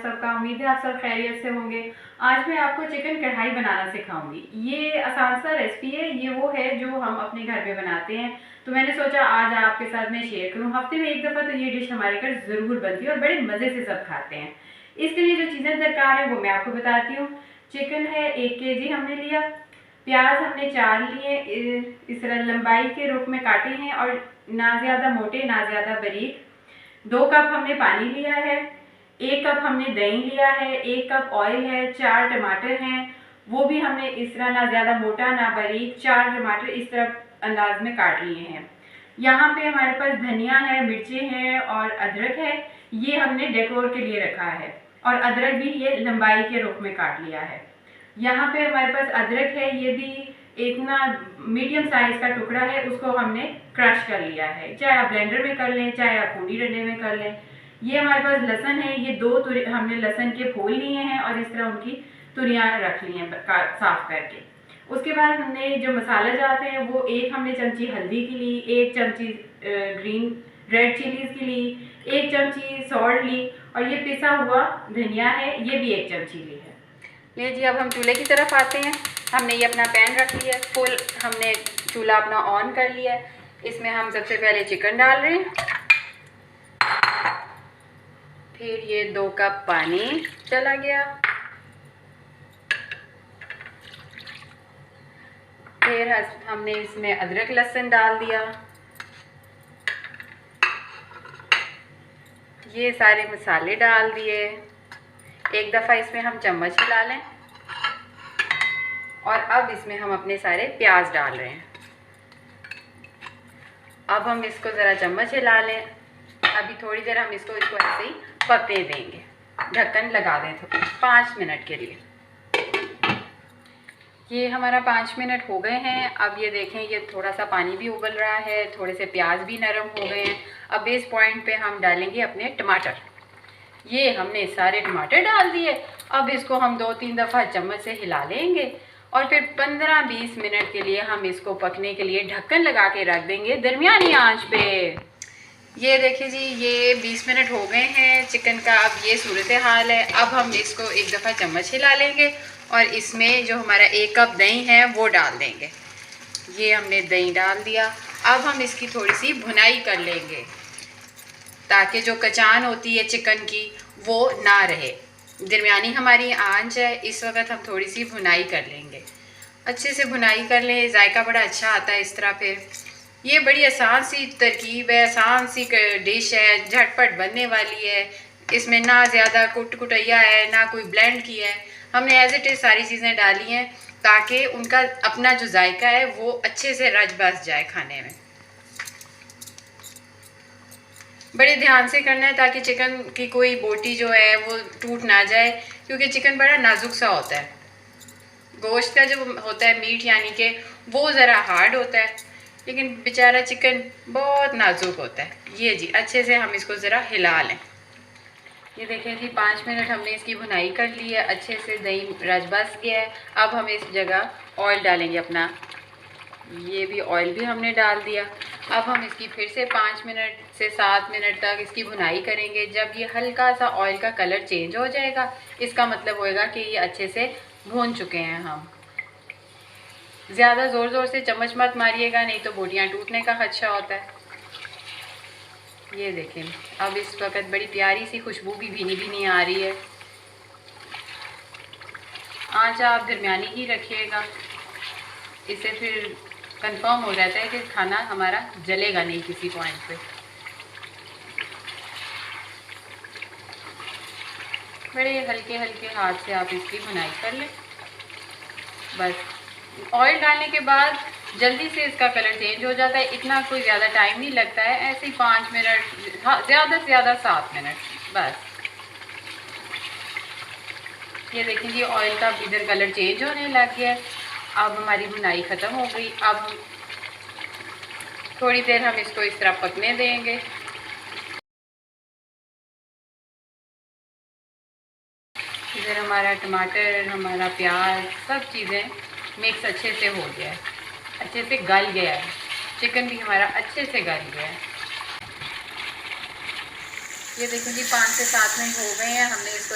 सब का। उम्मीद है आप सब खैरियत से होंगे। आज मैं आपको चिकन कढ़ाई बनाना सिखाऊंगी। ये आसान सा रेसिपी है, ये वो है जो हम अपने घर में बनाते हैं, तो मैंने सोचा आज आपके साथ मैं शेयर करूं। हफ्ते में एक दफ़ा तो ये डिश हमारे घर ज़रूर बनती है और बड़े मज़े से सब खाते हैं। इसके लिए जो चीज़ें दरकार है वो मैं आपको बताती हूँ। चिकन है 1 kg हमने लिया, प्याज हमने 4 लिए, इस तरह लंबाई के रुख में काटे हैं और ना ज़्यादा मोटे ना ज़्यादा बारीक। 2 कप हमने पानी लिया है, 1 कप हमने दही लिया है, 1 कप ऑयल है, 4 टमाटर हैं, वो भी हमने इस तरह ना ज़्यादा मोटा ना बारीक 4 टमाटर इस तरह अंदाज में काट लिए हैं। यहाँ पे हमारे पास धनिया है, मिर्चें हैं और अदरक है, ये हमने डेकोर के लिए रखा है। और अदरक भी ये लंबाई के रुख में काट लिया है। यहाँ पे हमारे पास अदरक है, ये भी एक ना मीडियम साइज का टुकड़ा है, उसको हमने क्रश कर लिया है। चाहे आप ब्लेंडर में कर लें, चाहे आप कूटी डंडे में कर लें। ये हमारे पास लहसुन है, ये 2 हमने लहसुन के फूल लिए हैं और इस तरह उनकी तुरियाँ रख ली हैं साफ करके। उसके बाद हमने जो मसाले जाते हैं वो 1 हमने चमची हल्दी की ली, 1 चमची ग्रीन रेड चिलीज़ की ली, 1 चमची सॉल्ट ली और ये पिसा हुआ धनिया है, ये भी 1 चमची ली है। ले जी, अब हम चूल्हे की तरफ आते हैं। हमने ये अपना पैन रख लिया, फुल हमने चूल्हा अपना ऑन कर लिया है। इसमें हम सबसे पहले चिकन डाल रहे हैं, फिर ये 2 कप पानी चला गया, फिर हमने इसमें अदरक लहसुन डाल दिया, ये सारे मसाले डाल दिए। एक दफ़ा इसमें हम चम्मच हिला लें और अब इसमें हम अपने सारे प्याज डाल रहे हैं। अब हम इसको ज़रा चम्मच हिला लें, अभी थोड़ी देर हम इसको ऐसे ही पकने देंगे, ढक्कन लगा दें तो 5 मिनट के लिए। ये हमारा 5 मिनट हो गए हैं। अब ये देखें, ये थोड़ा सा पानी भी उबल रहा है, थोड़े से प्याज भी नरम हो गए हैं। अब इस पॉइंट पे हम डालेंगे अपने टमाटर। ये हमने सारे टमाटर डाल दिए। अब इसको हम 2-3 दफ़ा चम्मच से हिला लेंगे और फिर 15-20 मिनट के लिए हम इसको पकने के लिए ढक्कन लगा के रख देंगे दरमियानी आंच पे। ये देखिए जी, ये 20 मिनट हो गए हैं चिकन का। अब ये सूरत हाल है। अब हम इसको एक दफ़ा चम्मच हिला लेंगे और इसमें जो हमारा 1 कप दही है वो डाल देंगे। ये हमने दही डाल दिया। अब हम इसकी थोड़ी सी भुनाई कर लेंगे ताकि जो कचान होती है चिकन की वो ना रहे। दरमियानी हमारी आंच है, इस वक्त हम थोड़ी सी भुनाई कर लेंगे। अच्छे से भुनाई कर लें, जायका बड़ा अच्छा आता है इस तरह। फिर ये बड़ी आसान सी तरकीब है, आसान सी डिश है, झटपट बनने वाली है। इसमें ना ज़्यादा कुटैया है ना कोई ब्लेंड किया है। हमने एज इट इज़ सारी चीज़ें डाली हैं ताकि उनका अपना जो जायका है वो अच्छे से रच बस जाए खाने में। बड़े ध्यान से करना है ताकि चिकन की कोई बोटी जो है वो टूट ना जाए, क्योंकि चिकन बड़ा नाजुक सा होता है। गोश्त का जो होता है मीट यानी कि वो ज़रा हार्ड होता है, लेकिन बेचारा चिकन बहुत नाजुक होता है। ये जी, अच्छे से हम इसको ज़रा हिला लें। ये देखें जी, 5 मिनट हमने इसकी भुनाई कर ली है, अच्छे से दही रच बस गया है। अब हम इस जगह ऑयल डालेंगे अपना, ये भी ऑयल भी हमने डाल दिया। अब हम इसकी फिर से 5 मिनट से 7 मिनट तक इसकी भुनाई करेंगे। जब ये हल्का सा ऑयल का कलर चेंज हो जाएगा, इसका मतलब होएगा कि ये अच्छे से भून चुके हैं हम। ज़्यादा ज़ोर से चम्मच मत मारिएगा, नहीं तो बोटियाँ टूटने का खदशा होता है। ये देखें, अब इस वक्त बड़ी प्यारी सी खुशबू भी भीनी आ रही है। आंच आप दरमियानी ही रखिएगा, इससे फिर कंफर्म हो जाता है कि खाना हमारा जलेगा नहीं किसी पॉइंट पे। बड़े हल्के हाथ से आप इसकी भुनाई कर लें। बस ऑयल डालने के बाद जल्दी से इसका कलर चेंज हो जाता है, इतना कोई ज़्यादा टाइम नहीं लगता है। ऐसे ही 5 मिनट, ज़्यादा से ज़्यादा 7 मिनट बस। ये देखें जी, ऑयल का इधर कलर चेंज होने लग गया है। अब हमारी भुनाई ख़त्म हो गई। अब हम थोड़ी देर हम इसको इस तरह पकने देंगे। इधर हमारा टमाटर, हमारा प्याज, सब चीज़ें मिक्स अच्छे से हो गया है, अच्छे से गल गया है। चिकन भी हमारा अच्छे से गल गया है। ये देखिए जी, 5 से 7 मिनट हो गए हैं, हमने इसको